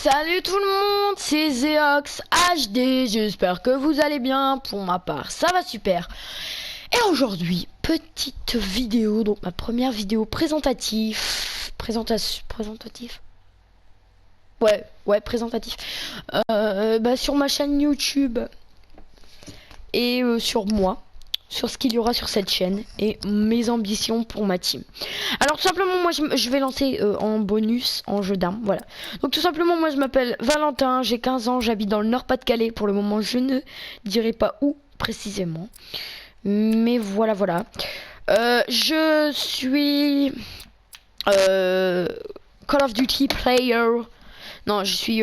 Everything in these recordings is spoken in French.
Salut tout le monde, c'est Zeox HD, j'espère que vous allez bien. Pour ma part, ça va super. Et aujourd'hui, petite vidéo, donc ma première vidéo présentative. Présentatif. Ouais, présentatif. Sur ma chaîne YouTube et sur moi. Sur ce qu'il y aura sur cette chaîne et mes ambitions pour ma team. Alors tout simplement moi je vais lancer en bonus en jeu d'armes, voilà. Donc tout simplement moi je m'appelle Valentin, j'ai 15 ans, j'habite dans le Nord-Pas-de-Calais. Pour le moment je ne dirai pas où précisément. Mais voilà. Je suis Call of Duty player. Non, je suis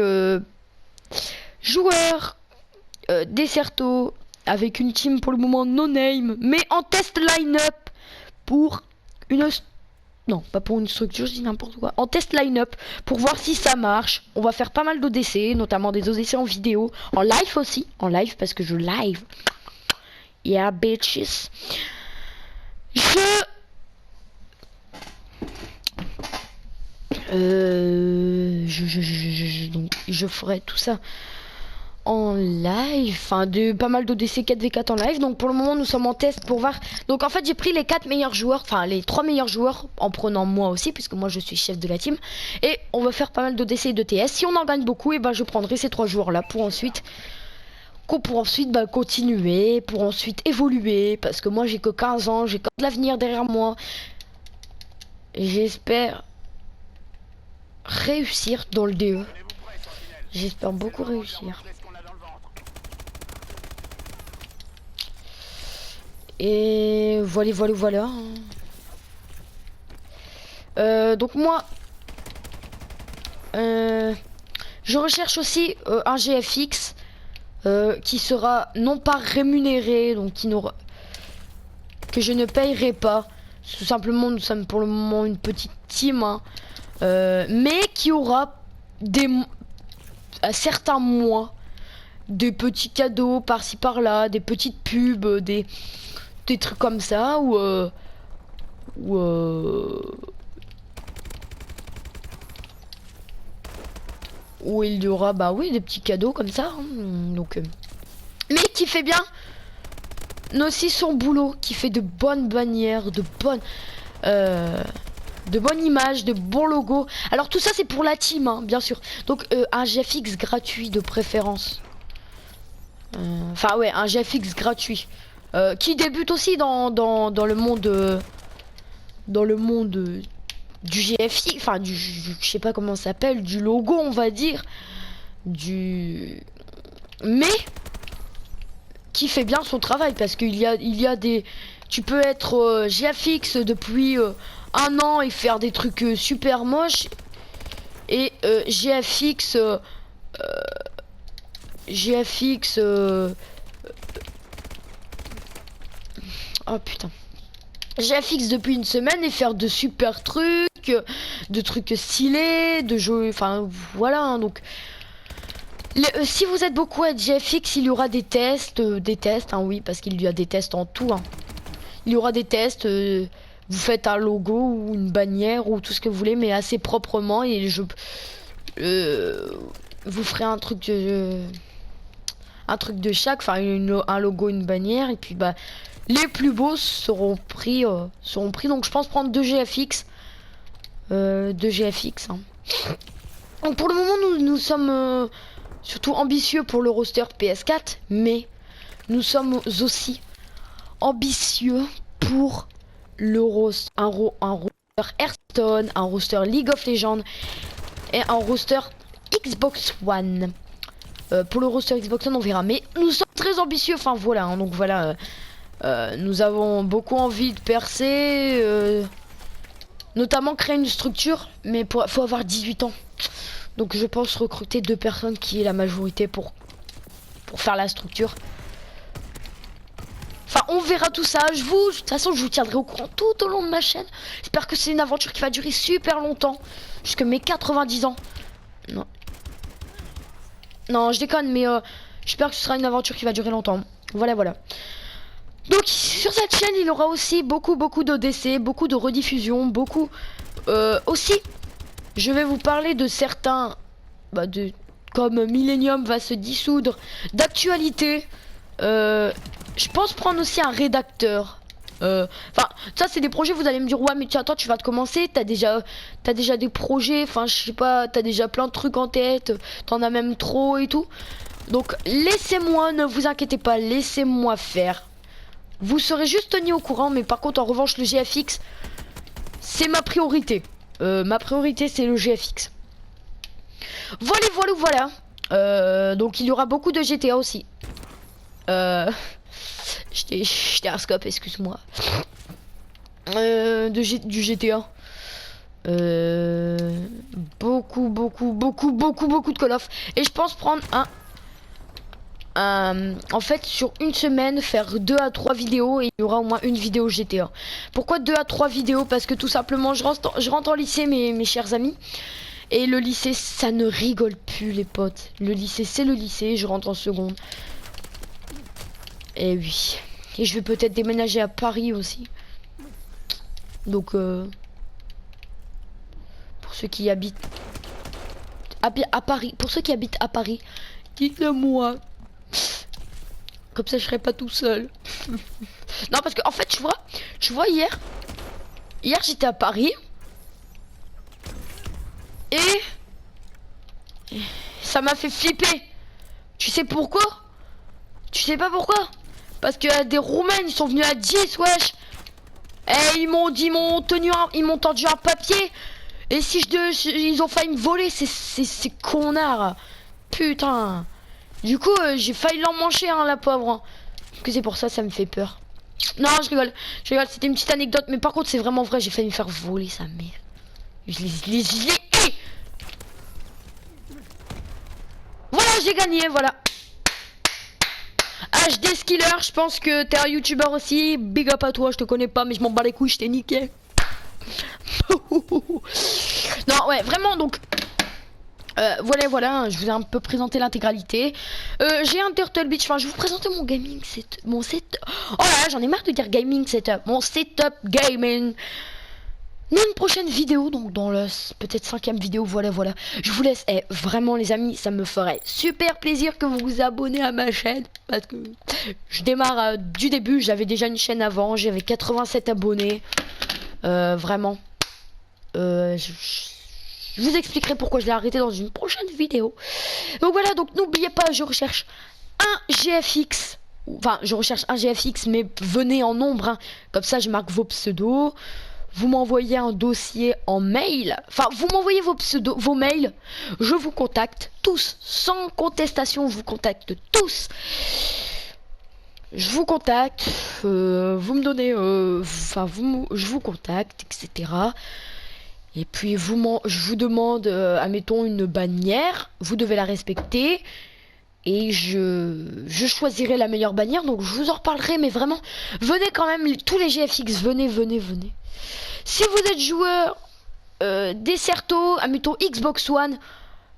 joueur Desserto avec une team pour le moment no name, mais en test line-up pour une... Non, pas pour une structure, je dis n'importe quoi. En test line-up pour voir si ça marche. On va faire pas mal d'ODC, notamment des ODC en vidéo, en live aussi, en live parce que je live. Yeah, bitches. Donc je ferai tout ça en live, enfin pas mal d'ODC 4v4 en live. Donc pour le moment nous sommes en test pour voir. Donc en fait j'ai pris les 4 meilleurs joueurs, enfin les 3 meilleurs joueurs en prenant moi aussi puisque moi je suis chef de la team. Et on va faire pas mal d'ODC et de TS. Si on en gagne beaucoup, et je prendrai ces 3 joueurs là pour ensuite continuer, pour ensuite évoluer. Parce que moi j'ai que 15 ans, j'ai que de l'avenir derrière moi. J'espère réussir dans le DE. J'espère beaucoup réussir. Et voilà. Donc moi, je recherche aussi un GFX qui sera non pas rémunéré, donc que je ne payerai pas. Tout simplement, nous sommes pour le moment une petite team, hein, mais qui aura à certains mois des petits cadeaux par-ci par-là, des petites pubs, des trucs comme ça où il y aura des petits cadeaux comme ça, hein, donc mais qui fait bien aussi son boulot, qui fait de bonnes bannières, de bonnes images, de bons logos. Alors tout ça c'est pour la team, hein, bien sûr. Donc un GFX gratuit de préférence. Un GFX gratuit qui débute aussi dans le monde du GFX, enfin je sais pas comment ça s'appelle, du logo on va dire, mais qui fait bien son travail parce qu'il y a des, tu peux être GFX depuis 1 an et faire des trucs super moches, et GFX oh putain, GFX depuis 1 semaine et faire de super trucs, de trucs stylés, de jeux, enfin voilà, hein, donc si vous êtes beaucoup à GFX, il y aura des tests, hein, oui, parce qu'il y a des tests en tout, hein. Il y aura des tests, vous faites un logo ou une bannière ou tout ce que vous voulez, mais assez proprement, et vous ferez un truc de chaque, enfin un logo, une bannière, et puis les plus beaux seront pris, donc je pense prendre 2 GFX, hein. Donc pour le moment nous sommes surtout ambitieux pour le roster PS4, mais nous sommes aussi ambitieux pour le roster, un roster Hearthstone, un roster League of Legends et un roster Xbox One. Pour le roster Xbox One on verra, mais nous sommes très ambitieux, enfin voilà, hein, donc voilà, nous avons beaucoup envie de percer, notamment créer une structure, mais faut avoir 18 ans. Donc je pense recruter 2 personnes qui est la majorité pour faire la structure. Enfin on verra tout ça, de toute façon je vous tiendrai au courant tout au long de ma chaîne. J'espère que c'est une aventure qui va durer super longtemps, jusqu'à mes 90 ans. Non je déconne, mais j'espère que ce sera une aventure qui va durer longtemps. Voilà. Donc sur cette chaîne il y aura aussi beaucoup d'ODC, beaucoup de rediffusions, beaucoup aussi je vais vous parler de certains comme Millennium va se dissoudre, d'actualité. Je pense prendre aussi un rédacteur. Enfin, ça c'est des projets, vous allez me dire ouais mais attends, tu vas te commencer, t'as déjà des projets, enfin je sais pas, t'as déjà plein de trucs en tête, t'en as même trop et tout. Donc laissez-moi, ne vous inquiétez pas, laissez-moi faire. Vous serez juste tenu au courant, mais par contre en revanche le GFX, c'est ma priorité. Ma priorité c'est le GFX. Voilà. Donc il y aura beaucoup de GTA aussi. J'étais un scope, excuse-moi. Du GTA. Beaucoup de Call of. Et je pense prendre en fait sur une semaine faire 2 à 3 vidéos et il y aura au moins une vidéo GTA. Pourquoi 2 à 3 vidéos? Parce que tout simplement je rentre en lycée mes chers amis. Et le lycée ça ne rigole plus les potes. Le lycée c'est le lycée, je rentre en seconde. Et oui. Et je vais peut-être déménager à Paris aussi. Donc pour ceux qui habitent à Paris, dites-le moi. Comme ça je serai pas tout seul. Non parce que en fait tu vois hier j'étais à Paris et ça m'a fait flipper. Tu sais pourquoi? Tu sais pas pourquoi? Parce que des Roumains ils sont venus à 10 wesh. Et ils m'ont tendu un papier. Et si ils ont failli me voler ces connards. Putain. Du coup j'ai failli l'emmancher hein, la pauvre hein. Que c'est pour ça me fait peur. Non je rigole, c'était une petite anecdote. Mais par contre c'est vraiment vrai, j'ai failli me faire voler sa mère. Je l'ai Voilà j'ai gagné, voilà. HD Skiller, je pense que t'es un youtubeur aussi. Big up à toi, je te connais pas mais je m'en bats les couilles, je t'ai niqué. Non ouais vraiment donc voilà, je vous ai un peu présenté l'intégralité. J'ai un Turtle Beach, enfin je vais vous présenter mon gaming setup, oh là j'en ai marre de dire gaming setup, mon setup gaming. Une prochaine vidéo, donc dans le peut-être 5e vidéo, voilà. Je vous laisse, vraiment les amis, ça me ferait super plaisir que vous vous abonnez à ma chaîne. Parce que je démarre du début, j'avais déjà une chaîne avant, j'avais 87 abonnés. Vraiment. Je vous expliquerai pourquoi je l'ai arrêté dans une prochaine vidéo. Donc voilà, donc n'oubliez pas, je recherche un GFX. Enfin, je recherche un GFX, mais venez en nombre. Hein. Comme ça, je marque vos pseudos. Vous m'envoyez un dossier en mail. Enfin, vous m'envoyez vos pseudos, vos mails. Je vous contacte tous. Sans contestation, je vous contacte tous. Je vous contacte. Vous me donnez... je vous contacte, etc. Et puis, je vous demande, admettons, une bannière. Vous devez la respecter. Et je choisirai la meilleure bannière. Donc, je vous en reparlerai. Mais vraiment, venez quand même. Tous les GFX, venez. Si vous êtes joueur Desserto, admettons Xbox One,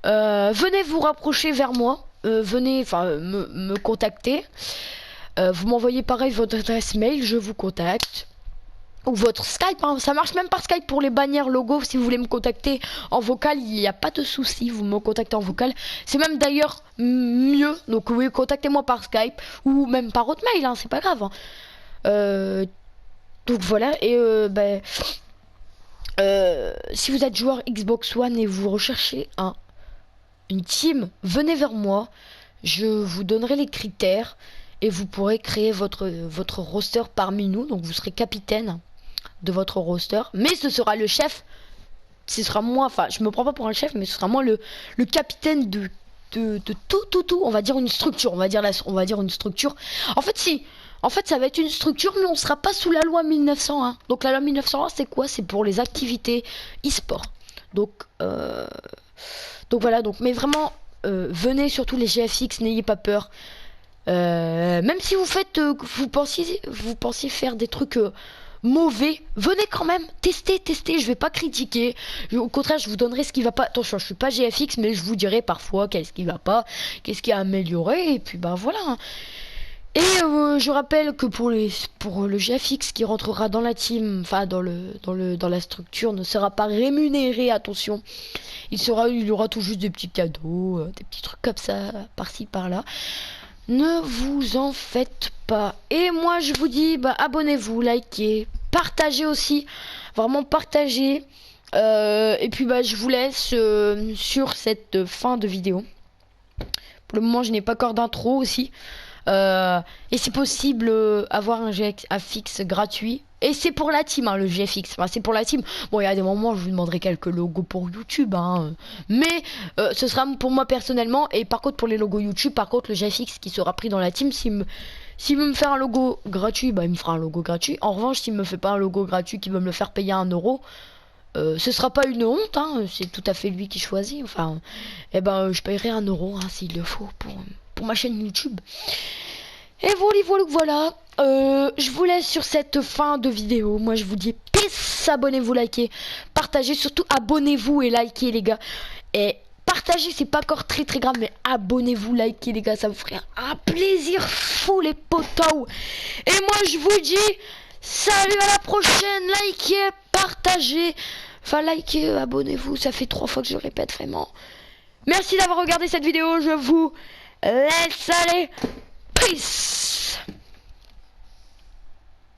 venez vous rapprocher vers moi. Venez me contacter. Vous m'envoyez pareil votre adresse mail, je vous contacte. Ou votre Skype, hein. Ça marche même par Skype pour les bannières logo. Si vous voulez me contacter en vocal, il n'y a pas de souci, vous me contactez en vocal. C'est même d'ailleurs mieux. Donc oui, contactez-moi par Skype ou même par autre mail, hein, c'est pas grave. Hein. Donc voilà, et si vous êtes joueur Xbox One et vous recherchez une team, venez vers moi. Je vous donnerai les critères et vous pourrez créer votre roster parmi nous. Donc vous serez capitaine de votre roster, mais ce sera le chef. Ce sera moi, enfin je me prends pas pour un chef, mais ce sera moi le capitaine de tout. On va dire une structure, on va dire une structure. En fait, ça va être une structure, mais on sera pas sous la loi 1901. Donc la loi 1901, c'est quoi? C'est pour les activités e-sport. Donc voilà. Mais vraiment, venez surtout les GFX, n'ayez pas peur. Même si vous faites, vous pensiez faire des trucs mauvais, venez quand même tester. Je vais pas critiquer. Au contraire, je vous donnerai ce qui va pas. Attention, je suis pas GFX, mais je vous dirai parfois qu'est-ce qui va pas, qu'est-ce qui a amélioré. Et puis voilà. Hein. Et je rappelle que pour le GFX qui rentrera dans la team, enfin dans la structure, ne sera pas rémunéré, attention. Il y aura tout juste des petits cadeaux, des petits trucs comme ça, par-ci par-là. Ne vous en faites pas. Et moi je vous dis, bah, abonnez-vous, likez, partagez aussi, vraiment partagez. Et puis bah je vous laisse sur cette fin de vidéo. Pour le moment je n'ai pas encore d'intro aussi. Et c'est possible avoir un GFX gratuit. Et c'est pour la team, hein, le GFX. Enfin, c'est pour la team. Bon, il y a des moments où je vous demanderai quelques logos pour YouTube. Hein. Mais ce sera pour moi personnellement. Et par contre, pour les logos YouTube, par contre, le GFX qui sera pris dans la team, s'il veut me faire un logo gratuit, bah, il me fera un logo gratuit. En revanche, s'il me fait pas un logo gratuit, qui veut me le faire payer 1 euro, ce sera pas une honte. Hein, c'est tout à fait lui qui choisit. Enfin, eh ben, je paierai 1 euro hein, s'il le faut pour ma chaîne YouTube. Et voilà, je vous laisse sur cette fin de vidéo. Moi je vous dis peace, abonnez-vous, likez, partagez, surtout abonnez-vous et likez les gars. Et partagez, c'est pas encore très grave, mais abonnez-vous, likez les gars, ça me ferait un plaisir fou les potos. Et moi je vous dis salut, à la prochaine, likez, partagez, enfin likez, abonnez-vous, ça fait 3 fois que je le répète vraiment. Merci d'avoir regardé cette vidéo, je vous laisse aller. Peace.